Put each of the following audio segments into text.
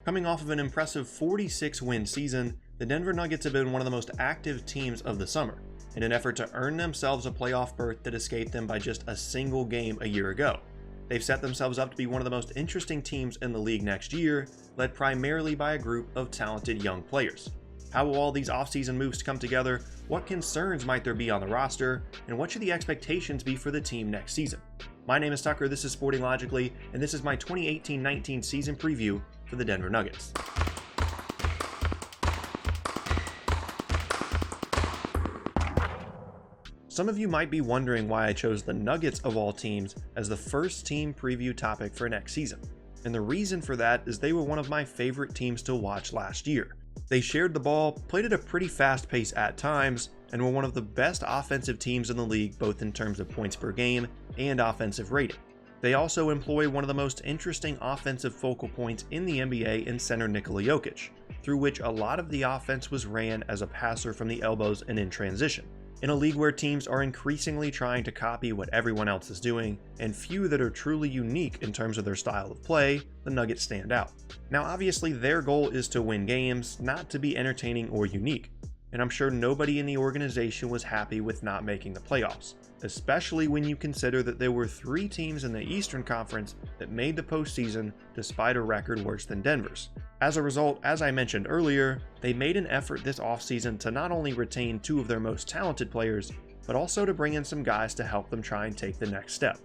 Coming off of an impressive 46-win season, the Denver Nuggets have been one of the most active teams of the summer, in an effort to earn themselves a playoff berth that escaped them by just a single game a year ago. They've set themselves up to be one of the most interesting teams in the league next year, led primarily by a group of talented young players. How will all these offseason moves come together? What concerns might there be on the roster? And what should the expectations be for the team next season? My name is Tucker, this is Sporting Logically, and this is my 2018-19 season preview for the Denver Nuggets. Some of you might be wondering why I chose the Nuggets of all teams as the first team preview topic for next season. And the reason for that is they were one of my favorite teams to watch last year. They shared the ball, played at a pretty fast pace at times, and were one of the best offensive teams in the league both in terms of points per game and offensive rating. They also employ one of the most interesting offensive focal points in the NBA in center Nikola Jokic, through which a lot of the offense was ran as a passer from the elbows and in transition. In a league where teams are increasingly trying to copy what everyone else is doing, and few that are truly unique in terms of their style of play, the Nuggets stand out. Now obviously their goal is to win games, not to be entertaining or unique, and I'm sure nobody in the organization was happy with not making the playoffs, especially when you consider that there were 3 teams in the Eastern Conference that made the postseason despite a record worse than Denver's. As a result, as I mentioned earlier, they made an effort this offseason to not only retain 2 of their most talented players, but also to bring in some guys to help them try and take the next step.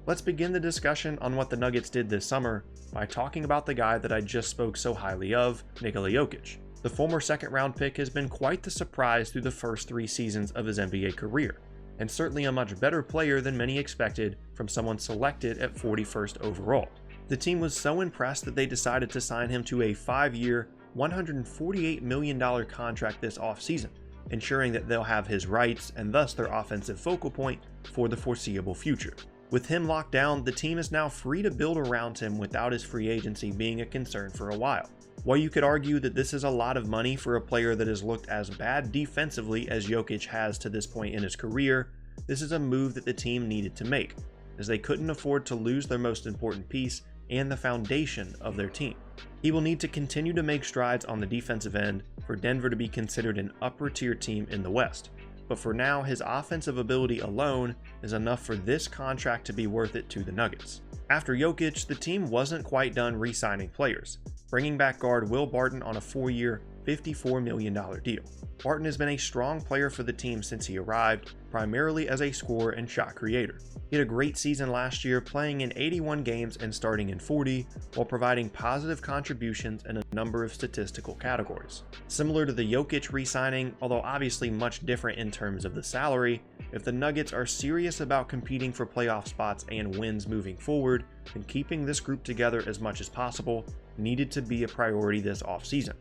Let's begin the discussion on what the Nuggets did this summer by talking about the guy that I just spoke so highly of, Nikola Jokic. The former second-round pick has been quite the surprise through the first 3 seasons of his NBA career, and certainly a much better player than many expected from someone selected at 41st overall. The team was so impressed that they decided to sign him to a 5-year, $148 million contract this offseason, ensuring that they'll have his rights and thus their offensive focal point for the foreseeable future. With him locked down, the team is now free to build around him without his free agency being a concern for a while. While you could argue that this is a lot of money for a player that has looked as bad defensively as Jokic has to this point in his career, this is a move that the team needed to make, as they couldn't afford to lose their most important piece and the foundation of their team. He will need to continue to make strides on the defensive end for Denver to be considered an upper tier team in the West. But for now, his offensive ability alone is enough for this contract to be worth it to the Nuggets. After Jokic, the team wasn't quite done re-signing players, bringing back guard Will Barton on a 4-year, $54 million deal. Barton has been a strong player for the team since he arrived, primarily as a scorer and shot creator. He had a great season last year, playing in 81 games and starting in 40, while providing positive contributions in a number of statistical categories. Similar to the Jokic re-signing, although obviously much different in terms of the salary, if the Nuggets are serious about competing for playoff spots and wins moving forward, then keeping this group together as much as possible needed to be a priority this offseason,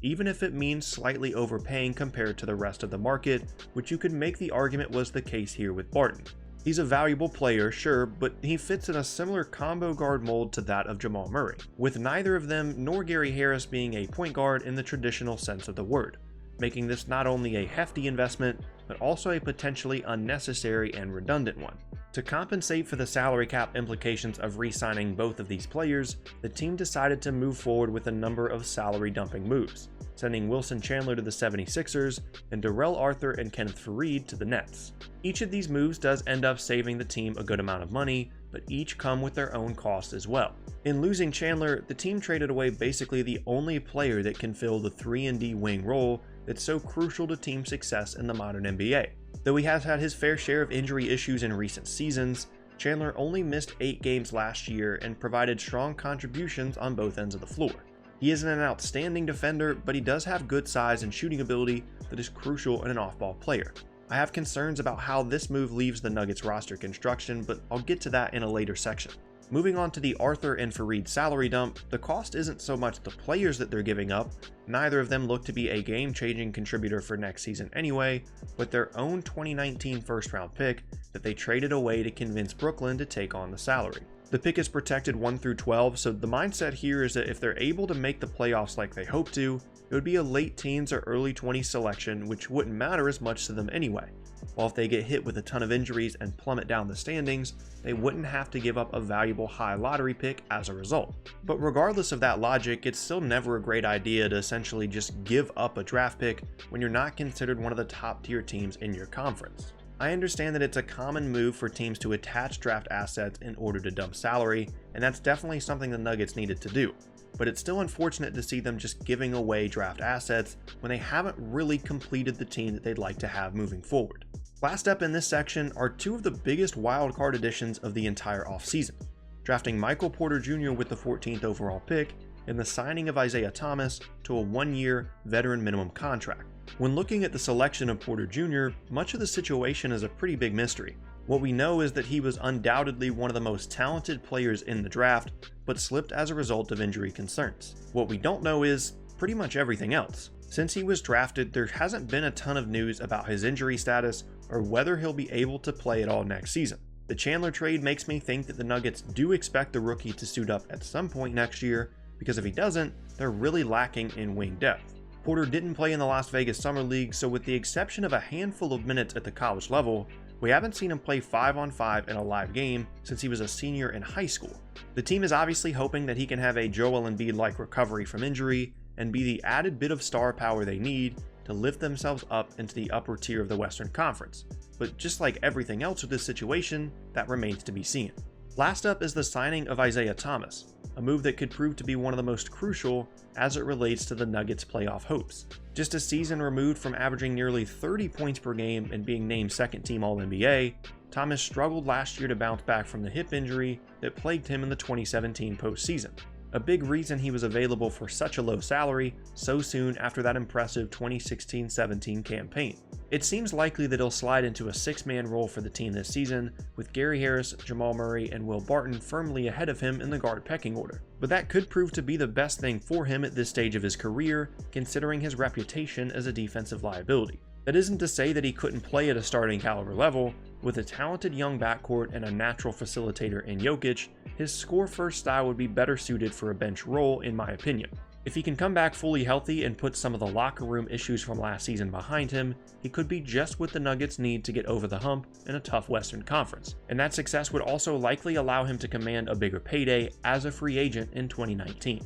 even if it means slightly overpaying compared to the rest of the market, which you could make the argument was the case here with Barton. He's a valuable player, sure, but he fits in a similar combo guard mold to that of Jamal Murray, with neither of them nor Gary Harris being a point guard in the traditional sense of the word, making this not only a hefty investment, but also a potentially unnecessary and redundant one. To compensate for the salary cap implications of re-signing both of these players, the team decided to move forward with a number of salary dumping moves, sending Wilson Chandler to the 76ers and Darrell Arthur and Kenneth Faried to the Nets. Each of these moves does end up saving the team a good amount of money, but each come with their own costs as well. In losing Chandler, the team traded away basically the only player that can fill the 3-and-D wing role that's so crucial to team success in the modern NBA. Though he has had his fair share of injury issues in recent seasons, Chandler only missed 8 games last year and provided strong contributions on both ends of the floor. He isn't an outstanding defender, but he does have good size and shooting ability that is crucial in an off-ball player. I have concerns about how this move leaves the Nuggets roster construction, but I'll get to that in a later section. Moving on to the Arthur and Faried salary dump, the cost isn't so much the players that they're giving up, neither of them look to be a game-changing contributor for next season anyway, but their own 2019 first-round pick that they traded away to convince Brooklyn to take on the salary. The pick is protected 1 through 12, so the mindset here is that if they're able to make the playoffs like they hope to, it would be a late teens or early 20s selection, which wouldn't matter as much to them anyway, while if they get hit with a ton of injuries and plummet down the standings, they wouldn't have to give up a valuable high lottery pick as a result. But regardless of that logic, it's still never a great idea to essentially just give up a draft pick when you're not considered one of the top tier teams in your conference. I understand that it's a common move for teams to attach draft assets in order to dump salary, and that's definitely something the Nuggets needed to do. But it's still unfortunate to see them just giving away draft assets when they haven't really completed the team that they'd like to have moving forward. Last up in this section are two of the biggest wildcard additions of the entire offseason, drafting Michael Porter Jr. with the 14th overall pick and the signing of Isaiah Thomas to a one-year veteran minimum contract. When looking at the selection of Porter Jr., much of the situation is a pretty big mystery. What we know is that he was undoubtedly one of the most talented players in the draft, but slipped as a result of injury concerns. What we don't know is pretty much everything else. Since he was drafted, there hasn't been a ton of news about his injury status or whether he'll be able to play at all next season. The Chandler trade makes me think that the Nuggets do expect the rookie to suit up at some point next year, because if he doesn't, they're really lacking in wing depth. Porter didn't play in the Las Vegas Summer League, so with the exception of a handful of minutes at the college level, we haven't seen him play 5-on-5 in a live game since he was a senior in high school. The team is obviously hoping that he can have a Joel Embiid-like recovery from injury and be the added bit of star power they need to lift themselves up into the upper tier of the Western Conference. But just like everything else with this situation, that remains to be seen. Last up is the signing of Isaiah Thomas, a move that could prove to be one of the most crucial as it relates to the Nuggets' playoff hopes. Just a season removed from averaging nearly 30 points per game and being named second-team All-NBA, Thomas struggled last year to bounce back from the hip injury that plagued him in the 2017 postseason. A big reason he was available for such a low salary so soon after that impressive 2016-17 campaign. It seems likely that he'll slide into a six-man role for the team this season, with Gary Harris, Jamal Murray, and Will Barton firmly ahead of him in the guard pecking order. But that could prove to be the best thing for him at this stage of his career, considering his reputation as a defensive liability. That isn't to say that he couldn't play at a starting caliber level. With a talented young backcourt and a natural facilitator in Jokic, his score-first style would be better suited for a bench role, in my opinion. If he can come back fully healthy and put some of the locker room issues from last season behind him, he could be just what the Nuggets need to get over the hump in a tough Western Conference, and that success would also likely allow him to command a bigger payday as a free agent in 2019.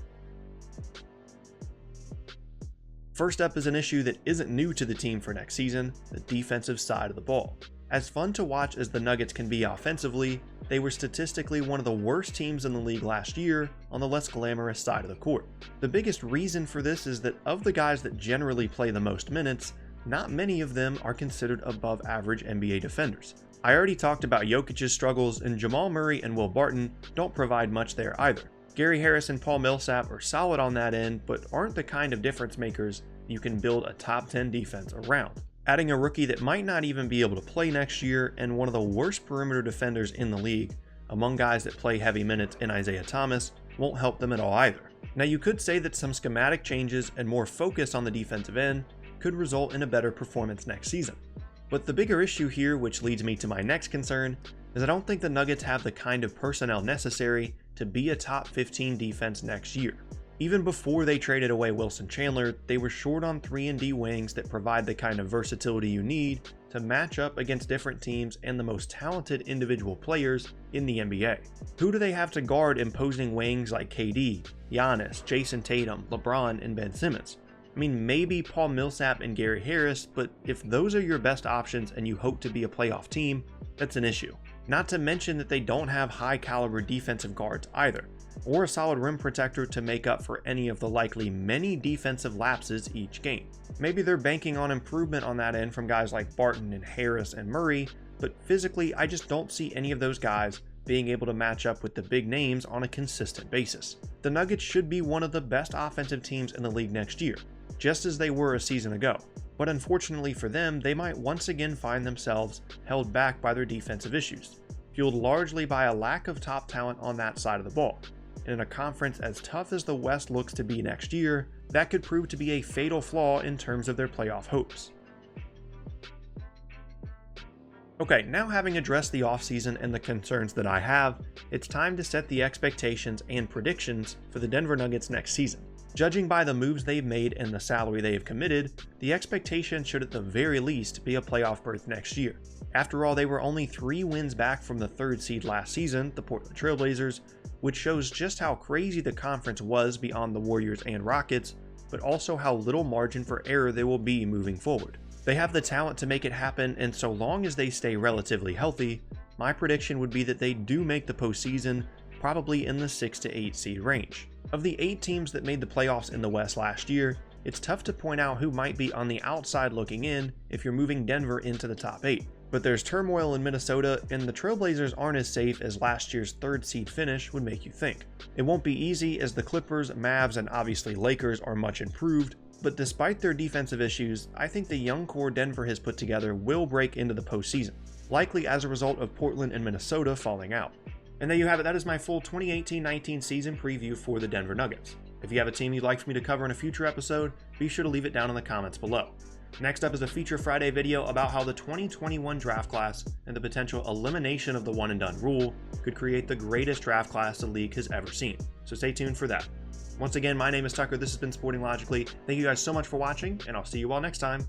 First up is an issue that isn't new to the team for next season, the defensive side of the ball. As fun to watch as the Nuggets can be offensively, they were statistically one of the worst teams in the league last year on the less glamorous side of the court. The biggest reason for this is that of the guys that generally play the most minutes, not many of them are considered above average NBA defenders. I already talked about Jokic's struggles, and Jamal Murray and Will Barton don't provide much there either. Gary Harris and Paul Millsap are solid on that end, but aren't the kind of difference makers you can build a top 10 defense around. Adding a rookie that might not even be able to play next year and one of the worst perimeter defenders in the league, among guys that play heavy minutes in Isaiah Thomas, won't help them at all either. Now you could say that some schematic changes and more focus on the defensive end could result in a better performance next season. But the bigger issue here, which leads me to my next concern, is I don't think the Nuggets have the kind of personnel necessary to be a top 15 defense next year. Even before they traded away Wilson Chandler, they were short on 3-and-D wings that provide the kind of versatility you need to match up against different teams and the most talented individual players in the NBA. Who do they have to guard imposing wings like KD, Giannis, Jason Tatum, LeBron, and Ben Simmons? I mean, maybe Paul Millsap and Gary Harris, but if those are your best options and you hope to be a playoff team, that's an issue. Not to mention that they don't have high caliber defensive guards either, or a solid rim protector to make up for any of the likely many defensive lapses each game. Maybe they're banking on improvement on that end from guys like Barton and Harris and Murray, but physically I just don't see any of those guys being able to match up with the big names on a consistent basis. The Nuggets should be one of the best offensive teams in the league next year, just as they were a season ago. But unfortunately for them, they might once again find themselves held back by their defensive issues, fueled largely by a lack of top talent on that side of the ball. And in a conference as tough as the West looks to be next year, that could prove to be a fatal flaw in terms of their playoff hopes. Okay, now having addressed the offseason and the concerns that I have, it's time to set the expectations and predictions for the Denver Nuggets next season. Judging by the moves they've made and the salary they have committed, the expectation should at the very least be a playoff berth next year. After all, they were only 3 wins back from the 3rd seed last season, the Portland Trail Blazers, which shows just how crazy the conference was beyond the Warriors and Rockets, but also how little margin for error there will be moving forward. They have the talent to make it happen, and so long as they stay relatively healthy, my prediction would be that they do make the postseason, probably in the 6 to 8 seed range. Of the 8 teams that made the playoffs in the West last year, it's tough to point out who might be on the outside looking in if you're moving Denver into the top 8. But there's turmoil in Minnesota, and the Trailblazers aren't as safe as last year's 3rd seed finish would make you think. It won't be easy as the Clippers, Mavs, and obviously Lakers are much improved, but despite their defensive issues, I think the young core Denver has put together will break into the postseason, likely as a result of Portland and Minnesota falling out. And there you have it, that is my full 2018-19 season preview for the Denver Nuggets. If you have a team you'd like for me to cover in a future episode, be sure to leave it down in the comments below. Next up is a Feature Friday video about how the 2021 draft class and the potential elimination of the one and done rule could create the greatest draft class the league has ever seen. So stay tuned for that. Once again, my name is Tucker, this has been Sporting Logically. Thank you guys so much for watching, and I'll see you all next time.